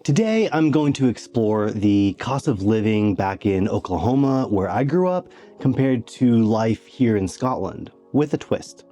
Today, I'm going to explore the cost of living back in Oklahoma, where I grew up, compared to life here in Scotland, with a twist.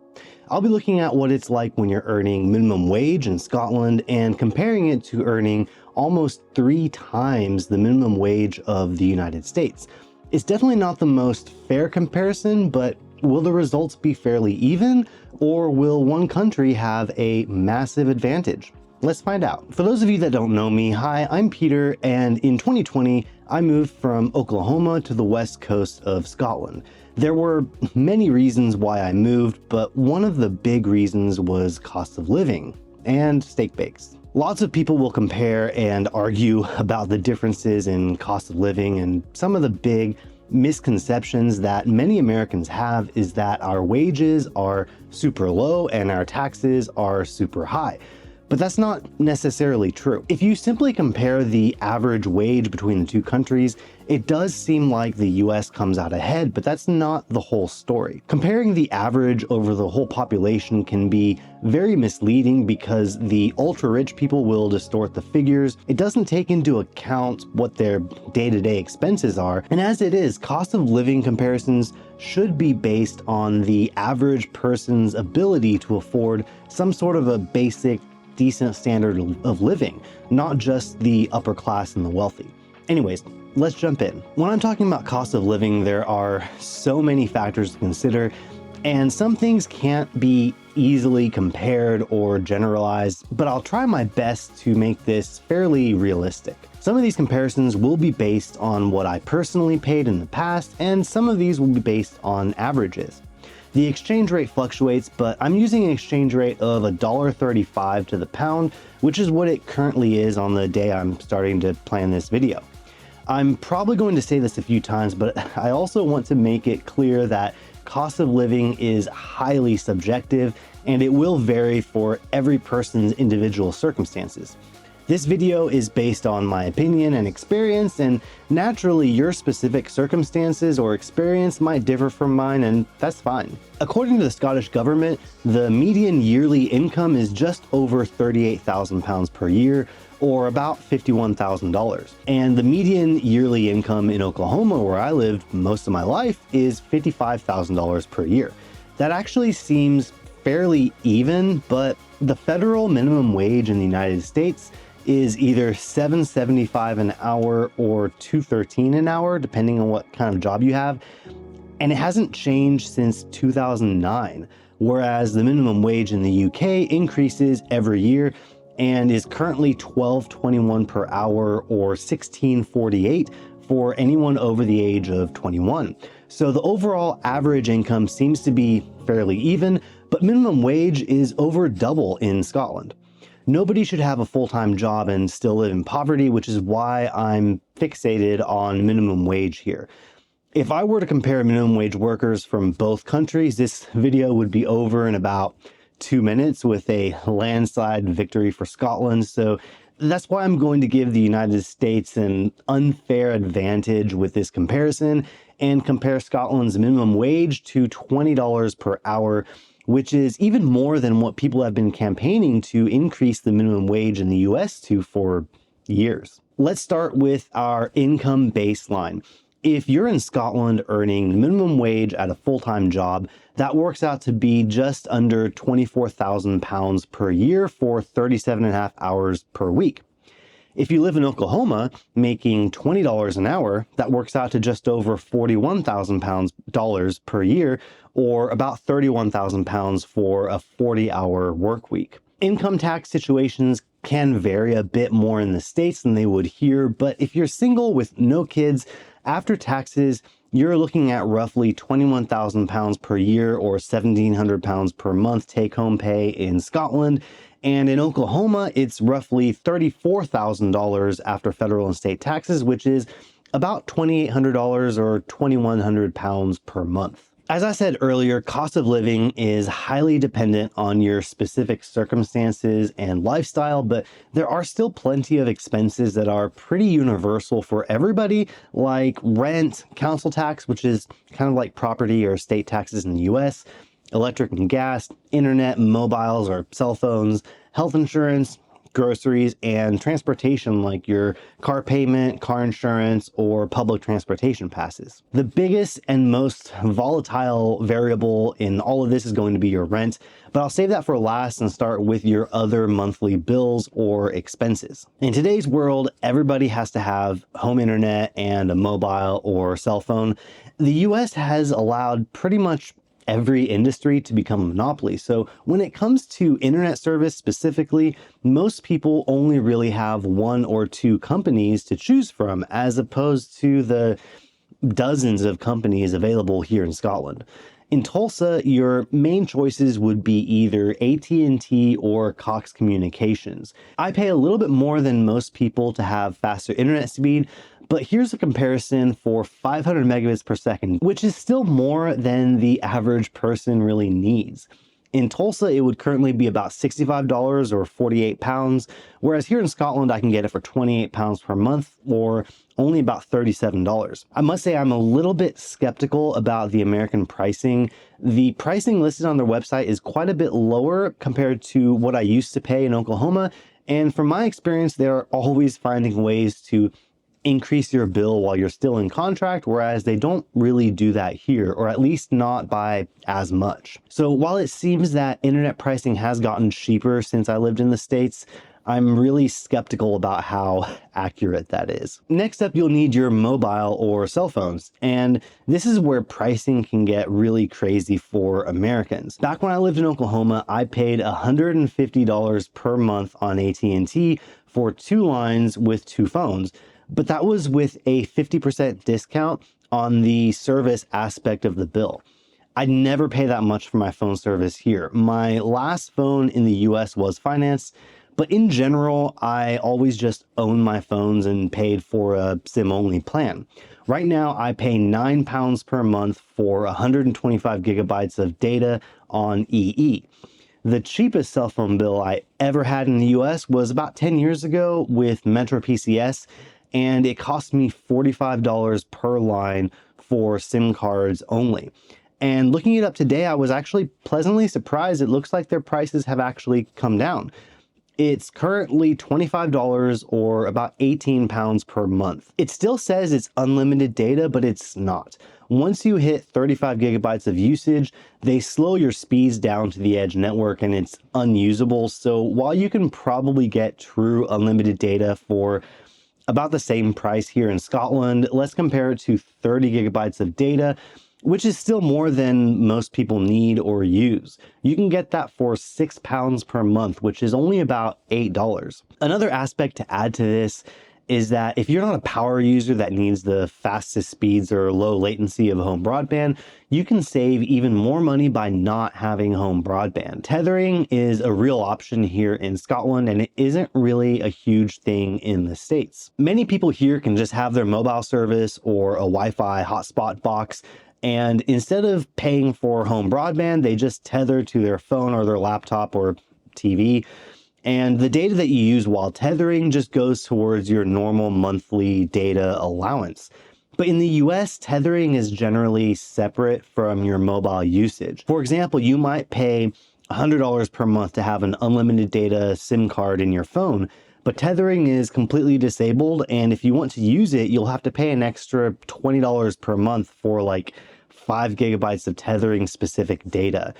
I'll be looking at what it's like when you're earning minimum wage in Scotland and comparing it to earning almost 3 times the minimum wage of the United States. It's definitely not the most fair comparison, but will the results be fairly even, or will one country have a massive advantage? Let's find out. For those of you that don't know me, hi, I'm Peter, and in 2020, I moved from Oklahoma to the west coast of Scotland. There were many reasons why I moved, but one of the big reasons was cost of living and steak bakes. Lots of people will compare and argue about the differences in cost of living, and some of the big misconceptions that many Americans have is that our wages are super low and our taxes are super high. But that's not necessarily true. If you simply compare the average wage between the two countries, it does seem like the US comes out ahead, but that's not the whole story. Comparing the average over the whole population can be very misleading because the ultra-rich people will distort the figures. It doesn't take into account what their day-to-day expenses are, and as it is, cost of living comparisons should be based on the average person's ability to afford some sort of a basic decent standard of living, not just the upper class and the wealthy. Anyways, let's jump in. When I'm talking about cost of living, there are so many factors to consider, and some things can't be easily compared or generalized, but I'll try my best to make this fairly realistic. Some of these comparisons will be based on what I personally paid in the past, and some of these will be based on averages. The exchange rate fluctuates, but I'm using an exchange rate of $1.35 to the pound, which is what it currently is on the day I'm starting to plan this video. I'm probably going to say this a few times, but I also want to make it clear that cost of living is highly subjective and it will vary for every person's individual circumstances. This video is based on my opinion and experience, and naturally your specific circumstances or experience might differ from mine, and that's fine. According to the Scottish government, the median yearly income is just over £38,000 per year, or about $51,000. And the median yearly income in Oklahoma, where I lived most of my life, is $55,000 per year. That actually seems fairly even, but the federal minimum wage in the United States is either $7.75 an hour or $2.13 an hour, depending on what kind of job you have. And it hasn't changed since 2009, whereas the minimum wage in the UK increases every year and is currently $12.21 per hour or $16.48 for anyone over the age of 21. So the overall average income seems to be fairly even, but minimum wage is over double in Scotland. Nobody should have a full-time job and still live in poverty, which is why I'm fixated on minimum wage here. If I were to compare minimum wage workers from both countries, this video would be over in about 2 minutes with a landslide victory for Scotland. So that's why I'm going to give the United States an unfair advantage with this comparison and compare Scotland's minimum wage to $20 per hour, which is even more than what people have been campaigning to increase the minimum wage in the US to for years. Let's start with our income baseline. If you're in Scotland earning minimum wage at a full-time job, that works out to be just under £24,000 per year for 37.5 hours per week. If you live in Oklahoma making $20 an hour, that works out to just over $41,000 per year, or about £31,000 for a 40-hour work week. Income tax situations can vary a bit more in the States than they would here, but if you're single with no kids, after taxes, you're looking at roughly £21,000 per year or £1,700 per month take-home pay in Scotland. And in Oklahoma, it's roughly $34,000 after federal and state taxes, which is about $2,800 or £2,100 per month. As I said earlier, cost of living is highly dependent on your specific circumstances and lifestyle, but there are still plenty of expenses that are pretty universal for everybody, like rent, council tax, which is kind of like property or estate taxes in the US, electric and gas, internet, mobiles or cell phones, health insurance, groceries, and transportation like your car payment, car insurance, or public transportation passes. The biggest and most volatile variable in all of this is going to be your rent, but I'll save that for last and start with your other monthly bills or expenses. In today's world, everybody has to have home internet and a mobile or cell phone. The US has allowed pretty much every industry to become a monopoly. So when it comes to internet service specifically, most people only really have one or two companies to choose from, as opposed to the dozens of companies available here in Scotland. In Tulsa, your main choices would be either AT&T or Cox Communications. I pay a little bit more than most people to have faster internet speed, but here's a comparison for 500 megabits per second, which is still more than the average person really needs. In Tulsa, it would currently be about $65 or 48 pounds, whereas here in Scotland, I can get it for 28 pounds per month or only about $37. I must say I'm a little bit skeptical about the American pricing. The pricing listed on their website is quite a bit lower compared to what I used to pay in Oklahoma. And from my experience, they're always finding ways to increase your bill while you're still in contract, whereas they don't really do that here, or at least not by as much. So while it seems that internet pricing has gotten cheaper since I lived in the States, I'm really skeptical about how accurate that is. Next up, you'll need your mobile or cell phones. And this is where pricing can get really crazy for Americans. Back when I lived in Oklahoma, I paid $150 per month on AT&T for 2 lines with 2 phones. But that was with a 50% discount on the service aspect of the bill. I'd never pay that much for my phone service here. My last phone in the US was financed, but in general, I always just owned my phones and paid for a SIM-only plan. Right now, I pay £9 per month for 125 gigabytes of data on EE. The cheapest cell phone bill I ever had in the US was about 10 years ago with Metro PCS, and it cost me $45 per line for SIM cards only. And looking it up today, I was actually pleasantly surprised. It looks like their prices have actually come down. It's currently $25 or about 18 pounds per month. It still says it's unlimited data, but it's not. Once you hit 35 gigabytes of usage, they slow your speeds down to the edge network and it's unusable. So while you can probably get true unlimited data for about the same price here in Scotland, let's compare it to 30 gigabytes of data, which is still more than most people need or use. You can get that for £6 per month, which is only about $8. Another aspect to add to this is that if you're not a power user that needs the fastest speeds or low latency of home broadband, you can save even more money by not having home broadband. Tethering is a real option here in Scotland, and it isn't really a huge thing in the States. Many people here can just have their mobile service or a Wi-Fi hotspot box, and instead of paying for home broadband, they just tether to their phone or their laptop or TV. And the data that you use while tethering just goes towards your normal monthly data allowance. But in the US, tethering is generally separate from your mobile usage. For example, you might pay $100 per month to have an unlimited data SIM card in your phone, but tethering is completely disabled. And if you want to use it, you'll have to pay an extra $20 per month for like 5 gigabytes of tethering specific data.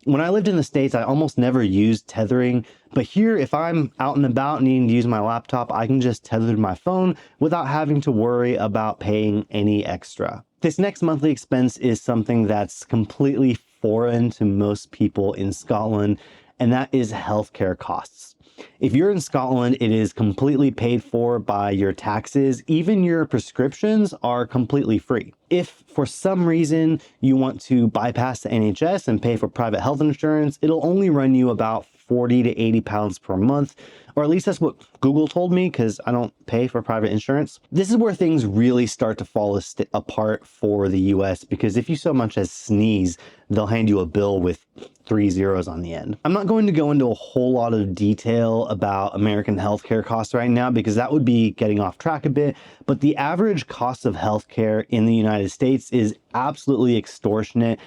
When I lived in the States, I almost never used tethering, but here, if I'm out and about needing to use my laptop, I can just tether to my phone without having to worry about paying any extra. This next monthly expense is something that's completely foreign to most people in Scotland, and that is healthcare costs. If you're in Scotland, it is completely paid for by your taxes. Even your prescriptions are completely free. If for some reason you want to bypass the NHS and pay for private health insurance, it'll only run you about 40 to 80 pounds per month, or at least that's what Google told me because I don't pay for private insurance. This is where things really start to fall apart for the US, because if you so much as sneeze, they'll hand you a bill with 3 zeros on the end. I'm not going to go into a whole lot of detail about American healthcare costs right now because that would be getting off track a bit, but the average cost of healthcare in the United States is absolutely extortionate,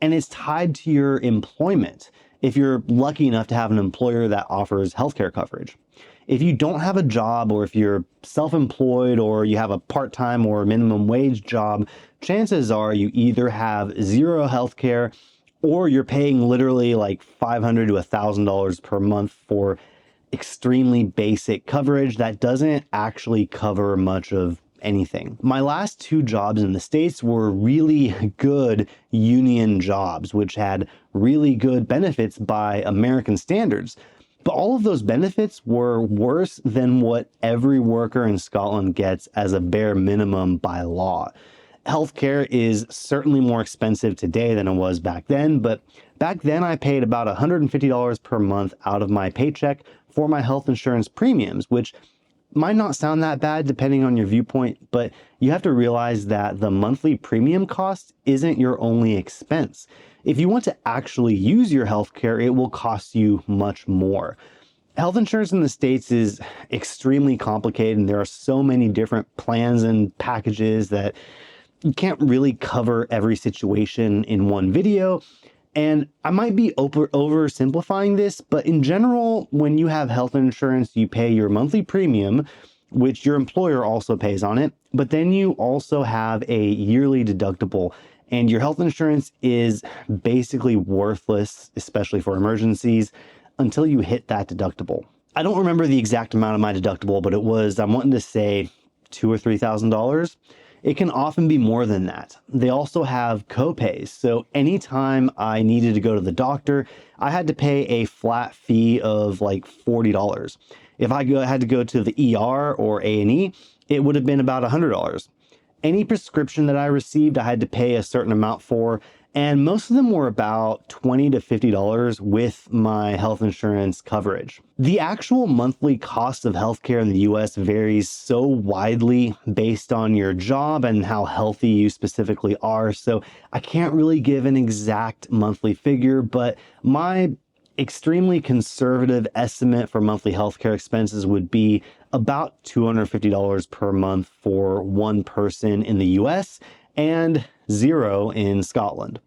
and it's tied to your employment if you're lucky enough to have an employer that offers healthcare coverage. If you don't have a job, or if you're self-employed, or you have a part-time or minimum wage job, chances are you either have zero healthcare, or you're paying literally like $500 to $1,000 per month for extremely basic coverage that doesn't actually cover much of anything. My last two jobs in the States were really good union jobs, which had really good benefits by American standards. But all of those benefits were worse than what every worker in Scotland gets as a bare minimum by law. Healthcare is certainly more expensive today than it was back then, but back then I paid about $150 per month out of my paycheck for my health insurance premiums, which might not sound that bad depending on your viewpoint, but you have to realize that the monthly premium cost isn't your only expense. If you want to actually use your healthcare, it will cost you much more. Health insurance in the States is extremely complicated, and there are so many different plans and packages that you can't really cover every situation in one video. And I might be oversimplifying this, but in general, when you have health insurance, you pay your monthly premium, which your employer also pays on it, but then you also have a yearly deductible, and your health insurance is basically worthless, especially for emergencies, until you hit that deductible. I don't remember the exact amount of my deductible, but I'm wanting to say $2,000 or $3,000. It can often be more than that. They also have copays. So anytime I needed to go to the doctor, I had to pay a flat fee of like $40. If I had to go to the ER or A&E, it would have been about $100. Any prescription that I received, I had to pay a certain amount for, and most of them were about $20 to $50 with my health insurance coverage. The actual monthly cost of healthcare in the US varies so widely based on your job and how healthy you specifically are, so I can't really give an exact monthly figure, but my extremely conservative estimate for monthly healthcare expenses would be about $250 per month for one person in the US and zero in Scotland.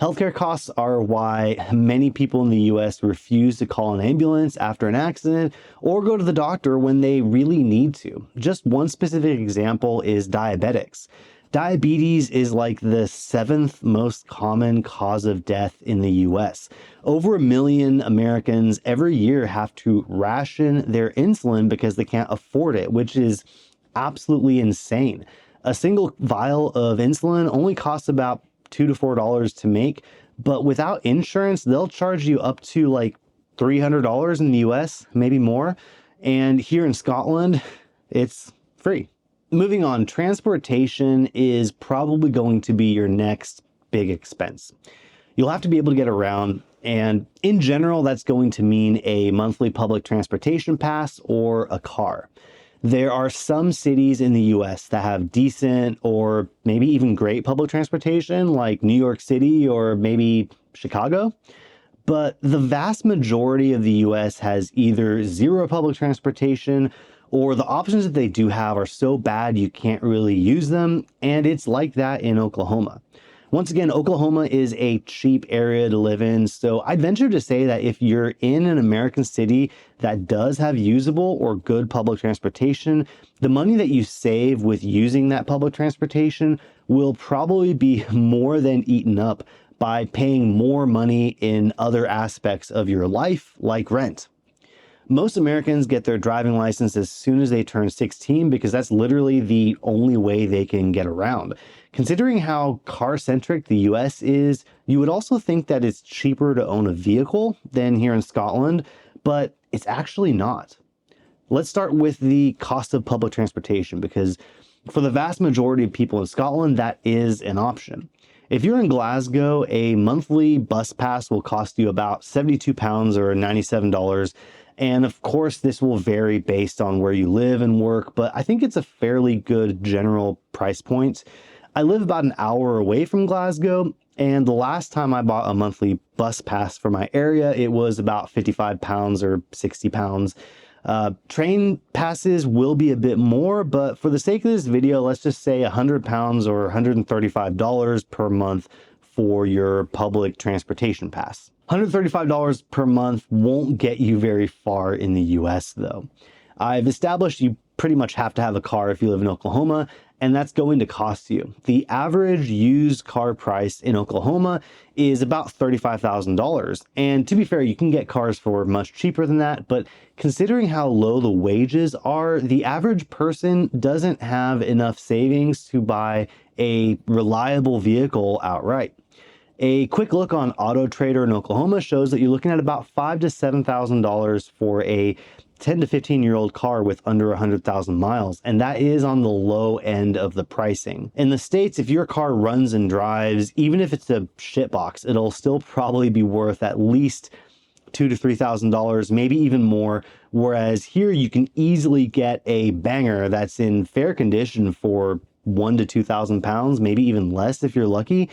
Healthcare costs are why many people in the US refuse to call an ambulance after an accident or go to the doctor when they really need to. Just one specific example is diabetics. Diabetes is like the 7th most common cause of death in the US. Over 1 million Americans every year have to ration their insulin because they can't afford it, which is absolutely insane. A single vial of insulin only costs about $2 to $4 to make, but without insurance, they'll charge you up to like $300 in the US, maybe more. And here in Scotland, it's free. Moving on, transportation is probably going to be your next big expense. You'll have to be able to get around, and in general, that's going to mean a monthly public transportation pass or a car. There are some cities in the US that have decent or maybe even great public transportation, like New York City or maybe Chicago. But the vast majority of the US has either zero public transportation, or the options that they do have are so bad you can't really use them. And it's like that in Oklahoma. Once again, Oklahoma is a cheap area to live in, so I'd venture to say that if you're in an American city that does have usable or good public transportation, the money that you save with using that public transportation will probably be more than eaten up by paying more money in other aspects of your life, like rent. Most Americans get their driving license as soon as they turn 16 because that's literally the only way they can get around. Considering how car-centric the US is, you would also think that it's cheaper to own a vehicle than here in Scotland, but it's actually not. Let's start with the cost of public transportation, because for the vast majority of people in Scotland, that is an option. If you're in Glasgow, a monthly bus pass will cost you about £72 or $97. And of course, this will vary based on where you live and work, but I think it's a fairly good general price point. I live about an hour away from Glasgow, and the last time I bought a monthly bus pass for my area, it was about £55 or £60. Train passes will be a bit more, but for the sake of this video, let's just say £100 or $135 per month for your public transportation pass. $135 per month won't get you very far in the US though. I've established you pretty much have to have a car if you live in Oklahoma, and that's going to cost you. The average used car price in Oklahoma is about $35,000. And to be fair, you can get cars for much cheaper than that, but considering how low the wages are, the average person doesn't have enough savings to buy a reliable vehicle outright. A quick look on Auto Trader in Oklahoma shows that you're looking at about $5,000 to $7,000 for a 10 to 15-year-old car with under 100,000 miles, and that is on the low end of the pricing. In the States, if your car runs and drives, even if it's a shitbox, it'll still probably be worth at least $2,000 to $3,000, maybe even more. Whereas here you can easily get a banger that's in fair condition for 1,000 to 2,000 pounds, maybe even less if you're lucky.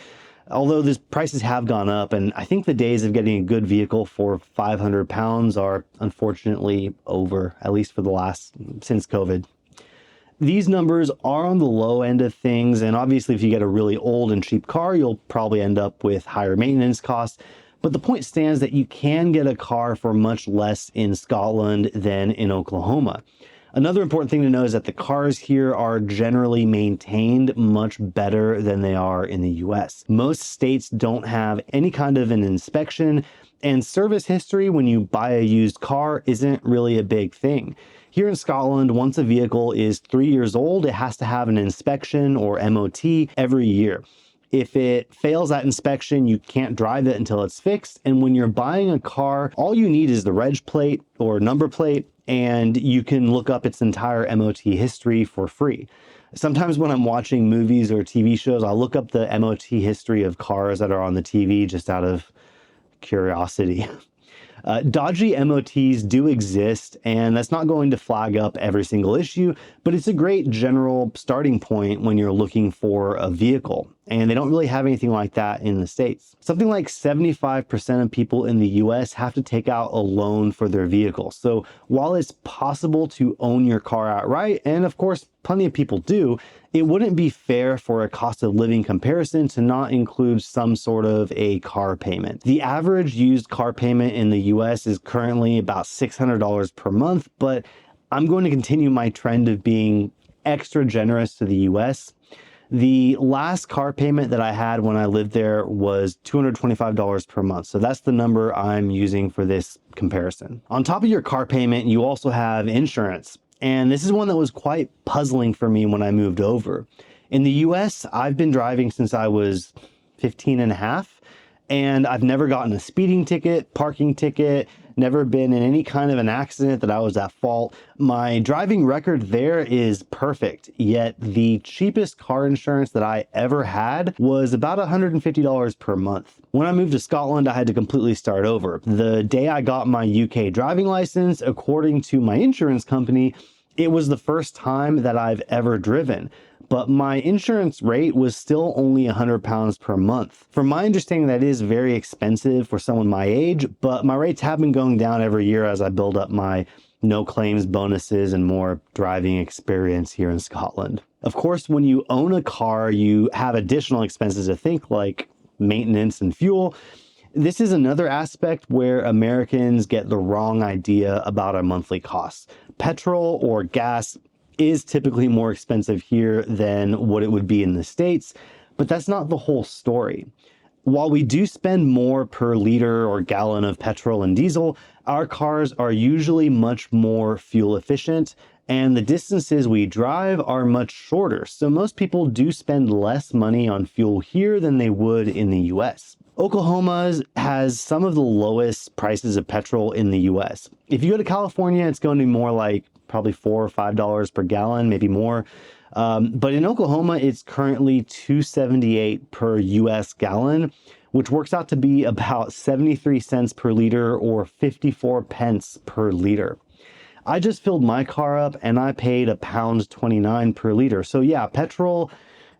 Although these prices have gone up, and I think the days of getting a good vehicle for 500 pounds are unfortunately over, at least for since COVID. These numbers are on the low end of things, and obviously if you get a really old and cheap car, you'll probably end up with higher maintenance costs. But the point stands that you can get a car for much less in Scotland than in Oklahoma. Another important thing to know is that the cars here are generally maintained much better than they are in the US. Most states don't have any kind of an inspection, and service history when you buy a used car isn't really a big thing. Here in Scotland, once a vehicle is 3 years old, it has to have an inspection or MOT every year. If it fails that inspection, you can't drive it until it's fixed. And when you're buying a car, all you need is the reg plate or number plate, and you can look up its entire MOT history for free. Sometimes when I'm watching movies or TV shows, I'll look up the MOT history of cars that are on the TV just out of curiosity. Dodgy MOTs do exist, and that's not going to flag up every single issue, but it's a great general starting point when you're looking for a vehicle. And they don't really have anything like that in the States. Something like 75% of people in the US have to take out a loan for their vehicle. So while it's possible to own your car outright, and of course, plenty of people do, it wouldn't be fair for a cost of living comparison to not include some sort of a car payment. The average used car payment in the US is currently about $600 per month, but I'm going to continue my trend of being extra generous to the US. The last car payment that I had when I lived there was $225 per month. So that's the number I'm using for this comparison. On top of your car payment, you also have insurance. And this is one that was quite puzzling for me when I moved over. In the US, I've been driving since I was 15 and a half, and I've never gotten a speeding ticket, parking ticket, never been in any kind of an accident that I was at fault. My driving record there is perfect, yet the cheapest car insurance that I ever had was about $150 per month. When I moved to Scotland, I had to completely start over. The day I got my UK driving license, according to my insurance company, it was the first time that I've ever driven, but my insurance rate was still only £100 per month. From my understanding, that is very expensive for someone my age, but my rates have been going down every year as I build up my no claims bonuses and more driving experience here in Scotland. Of course, when you own a car, you have additional expenses to think, like maintenance and fuel. This is another aspect where Americans get the wrong idea about our monthly costs. Petrol or gas is typically more expensive here than what it would be in the States, but that's not the whole story. While we do spend more per liter or gallon of petrol and diesel, our cars are usually much more fuel efficient, and the distances we drive are much shorter. So most people do spend less money on fuel here than they would in the US. Oklahoma has some of the lowest prices of petrol in the US. If you go to California, it's going to be more like probably $4 or $5 per gallon, maybe more. But in Oklahoma, it's currently $2.78 per US gallon, which works out to be about 73 cents per liter or 54 pence per liter. I just filled my car up and I paid £1.29 per liter. So yeah, petrol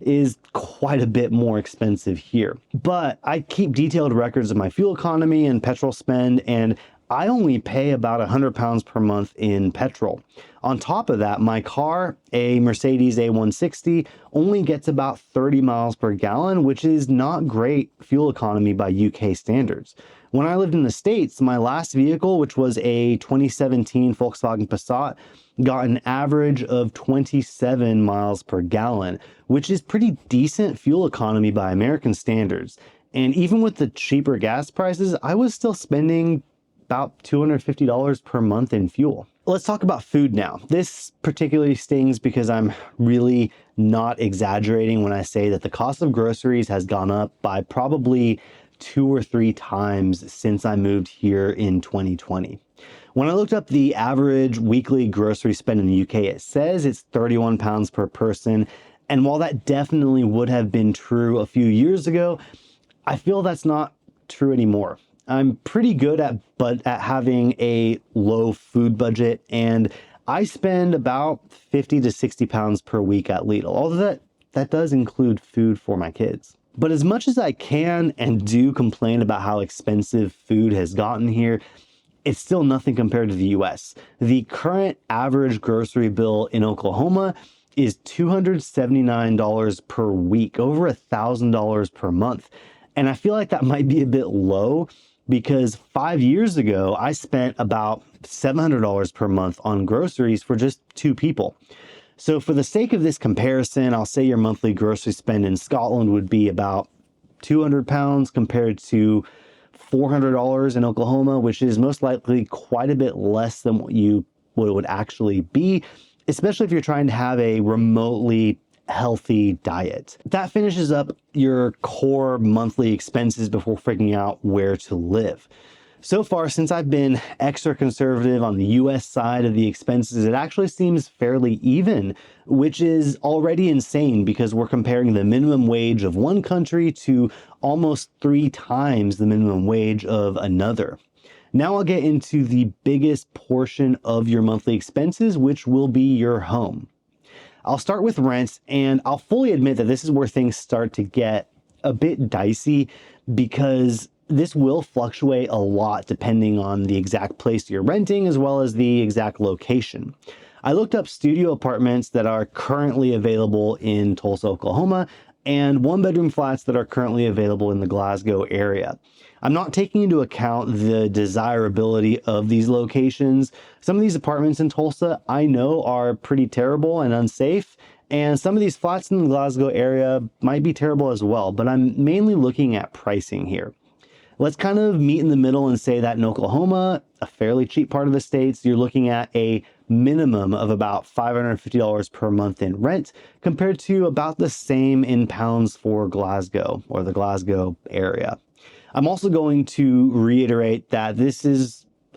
is quite a bit more expensive here. But I keep detailed records of my fuel economy and petrol spend, and I only pay about 100 pounds per month in petrol. On top of that, my car, a Mercedes A160, only gets about 30 miles per gallon, which is not great fuel economy by UK standards. When I lived in the States, my last vehicle, which was a 2017 Volkswagen Passat, got an average of 27 miles per gallon, which is pretty decent fuel economy by American standards. And even with the cheaper gas prices, I was still spending about $250 per month in fuel. Let's talk about food now. This particularly stings because I'm really not exaggerating when I say that the cost of groceries has gone up by probably 2 or 3 times since I moved here in 2020. When I looked up the average weekly grocery spend in the UK, it says it's 31 pounds per person. And while that definitely would have been true a few years ago, I feel that's not true anymore. I'm pretty good at having a low food budget, and I spend about 50 to 60 pounds per week at Lidl. Although that does include food for my kids. But as much as I can and do complain about how expensive food has gotten here, it's still nothing compared to the US. The current average grocery bill in Oklahoma is $279 per week, over $1,000 per month. And I feel like that might be a bit low because 5 years ago, I spent about $700 per month on groceries for just 2 people. So for the sake of this comparison, I'll say your monthly grocery spend in Scotland would be about 200 pounds compared to $400 in Oklahoma, which is most likely quite a bit less than what it would actually be, especially if you're trying to have a remotely healthy diet. That finishes up your core monthly expenses before figuring out where to live. So far, since I've been extra conservative on the US side of the expenses, it actually seems fairly even, which is already insane because we're comparing the minimum wage of one country to almost 3 times the minimum wage of another. Now I'll get into the biggest portion of your monthly expenses, which will be your home. I'll start with rent, and I'll fully admit that this is where things start to get a bit dicey because this will fluctuate a lot depending on the exact place you're renting as well as the exact location. I looked up studio apartments that are currently available in Tulsa, Oklahoma, and 1-bedroom flats that are currently available in the Glasgow area. I'm not taking into account the desirability of these locations. Some of these apartments in Tulsa I know are pretty terrible and unsafe, and some of these flats in the Glasgow area might be terrible as well, but I'm mainly looking at pricing here. Let's kind of meet in the middle and say that in Oklahoma, a fairly cheap part of the states, you're looking at a minimum of about $550 per month in rent compared to about the same in pounds for Glasgow or the Glasgow area. I'm also going to reiterate that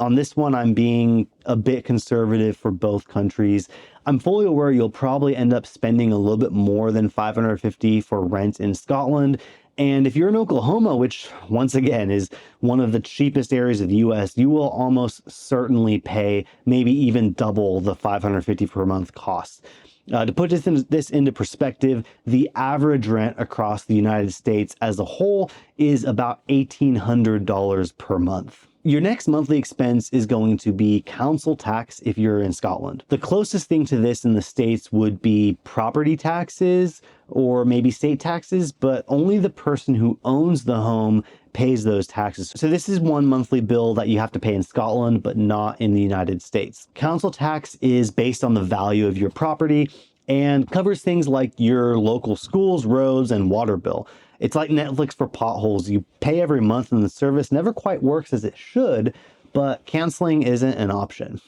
on this one, I'm being a bit conservative for both countries. I'm fully aware you'll probably end up spending a little bit more than $550 for rent in Scotland. And if you're in Oklahoma, which once again is one of the cheapest areas of the US, you will almost certainly pay maybe even double the $550 per month cost. To put this into perspective, the average rent across the United States as a whole is about $1,800 per month. Your next monthly expense is going to be council tax if you're in Scotland. The closest thing to this in the States would be property taxes or maybe state taxes, but only the person who owns the home pays those taxes. So this is one monthly bill that you have to pay in Scotland, but not in the United States. Council tax is based on the value of your property and covers things like your local schools, roads, and water bill. It's like Netflix for potholes. You pay every month and the service never quite works as it should, but canceling isn't an option.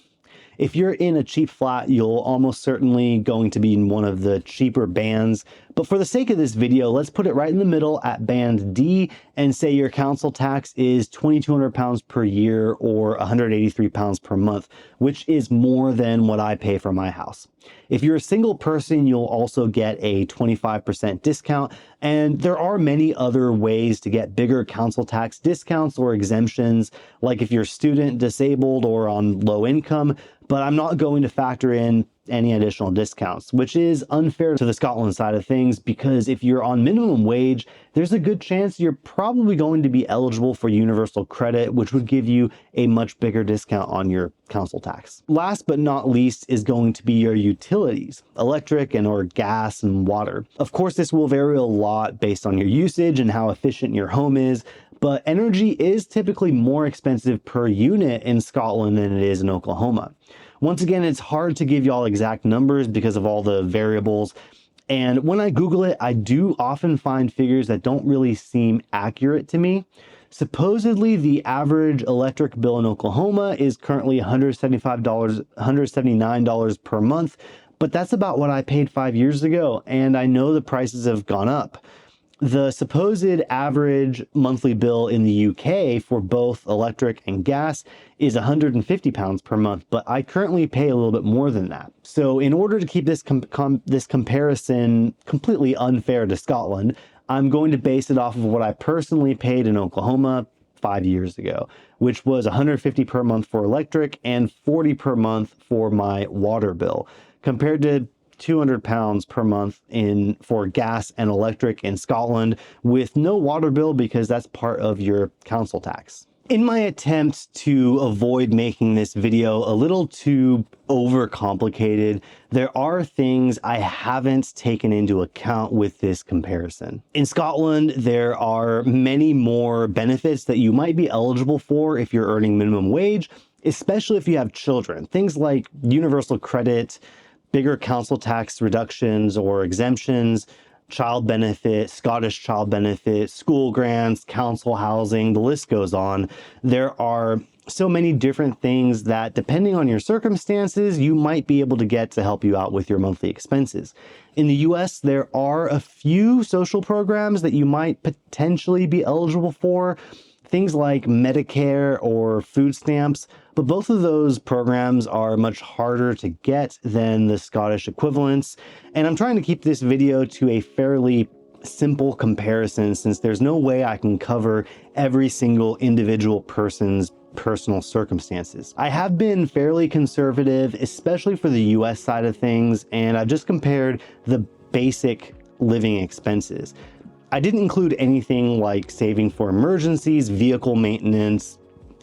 If you're in a cheap flat, you'll almost certainly going to be in one of the cheaper bands. But for the sake of this video, let's put it right in the middle at band D and say your council tax is 2,200 pounds per year or 183 pounds per month, which is more than what I pay for my house. If you're a single person, you'll also get a 25% discount. And there are many other ways to get bigger council tax discounts or exemptions, like if you're student, disabled, or on low income. But I'm not going to factor in any additional discounts, which is unfair to the Scotland side of things, because if you're on minimum wage, there's a good chance you're probably going to be eligible for universal credit, which would give you a much bigger discount on your council tax. Last but not least is going to be your utilities, electric and or gas and water. Of course, this will vary a lot based on your usage and how efficient your home is, but energy is typically more expensive per unit in Scotland than it is in Oklahoma. Once again, it's hard to give y'all exact numbers because of all the variables. And when I Google it, I do often find figures that don't really seem accurate to me. Supposedly, the average electric bill in Oklahoma is currently $179 per month, but that's about what I paid 5 years ago, and I know the prices have gone up. The supposed average monthly bill in the UK for both electric and gas is £150 per month, but I currently pay a little bit more than that. So in order to keep this comparison completely unfair to Scotland, I'm going to base it off of what I personally paid in Oklahoma 5 years ago, which was $150 per month for electric and $40 per month for my water bill, compared to £200 per month for gas and electric in Scotland with no water bill because that's part of your council tax. In my attempt to avoid making this video a little too overcomplicated, there are things I haven't taken into account with this comparison. In Scotland, there are many more benefits that you might be eligible for if you're earning minimum wage, especially if you have children. Things like universal credit, bigger council tax reductions or exemptions, child benefit, Scottish child benefit, school grants, council housing, the list goes on. There are so many different things that, depending on your circumstances, you might be able to get to help you out with your monthly expenses. In the US, there are a few social programs that you might potentially be eligible for, things like Medicare or food stamps, but both of those programs are much harder to get than the Scottish equivalents. And I'm trying to keep this video to a fairly simple comparison since there's no way I can cover every single individual person's personal circumstances. I have been fairly conservative, especially for the US side of things, and I've just compared the basic living expenses. I didn't include anything like saving for emergencies, vehicle maintenance,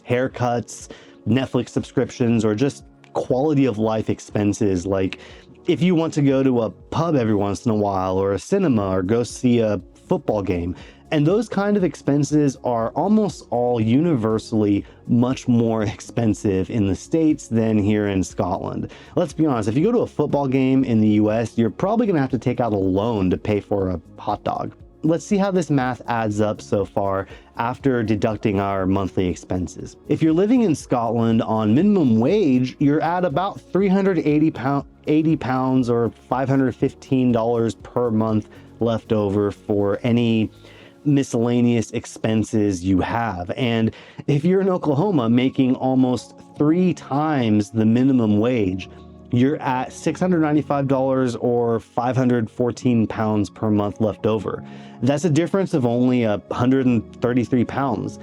haircuts, Netflix subscriptions, or just quality of life expenses like if you want to go to a pub every once in a while or a cinema or go see a football game. And those kind of expenses are almost all universally much more expensive in the States than here in Scotland. Let's be honest, if you go to a football game in the US, you're probably gonna have to take out a loan to pay for a hot dog. Let's see how this math adds up so far after deducting our monthly expenses. If you're living in Scotland on minimum wage, you're at about £380 or $515 per month left over for any miscellaneous expenses you have. And if you're in Oklahoma making almost 3 times the minimum wage, you're at $695 or £514 per month left over. That's a difference of only £133.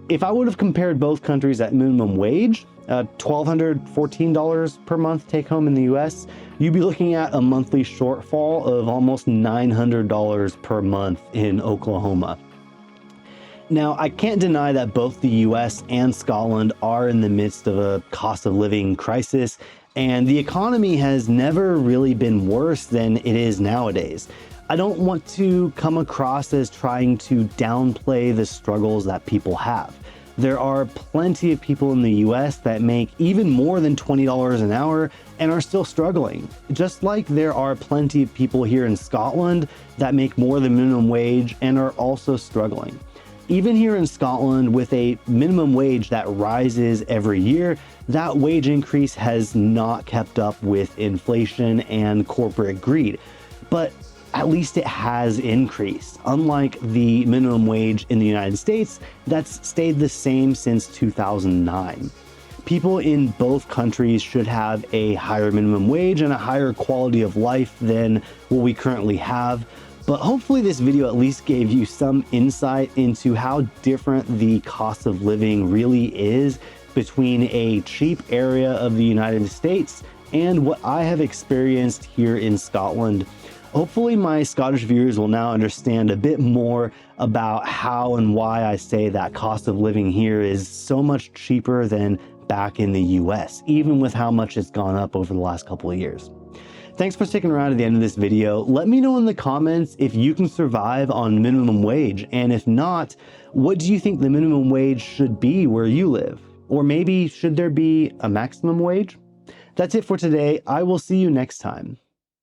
If I would have compared both countries at minimum wage, $1,214 per month take home in the US, you'd be looking at a monthly shortfall of almost $900 per month in Oklahoma. Now, I can't deny that both the US and Scotland are in the midst of a cost of living crisis, and the economy has never really been worse than it is nowadays. I don't want to come across as trying to downplay the struggles that people have. There are plenty of people in the US that make even more than $20 an hour and are still struggling. Just like there are plenty of people here in Scotland that make more than minimum wage and are also struggling. Even here in Scotland, with a minimum wage that rises every year, that wage increase has not kept up with inflation and corporate greed. But at least it has increased. Unlike the minimum wage in the United States, that's stayed the same since 2009. People in both countries should have a higher minimum wage and a higher quality of life than what we currently have. But hopefully this video at least gave you some insight into how different the cost of living really is between a cheap area of the United States and what I have experienced here in Scotland. Hopefully my Scottish viewers will now understand a bit more about how and why I say that cost of living here is so much cheaper than back in the US, even with how much it's gone up over the last couple of years. Thanks for sticking around to the end of this video. Let me know in the comments if you can survive on minimum wage, and if not, what do you think the minimum wage should be where you live? Or maybe should there be a maximum wage? That's it for today. I will see you next time.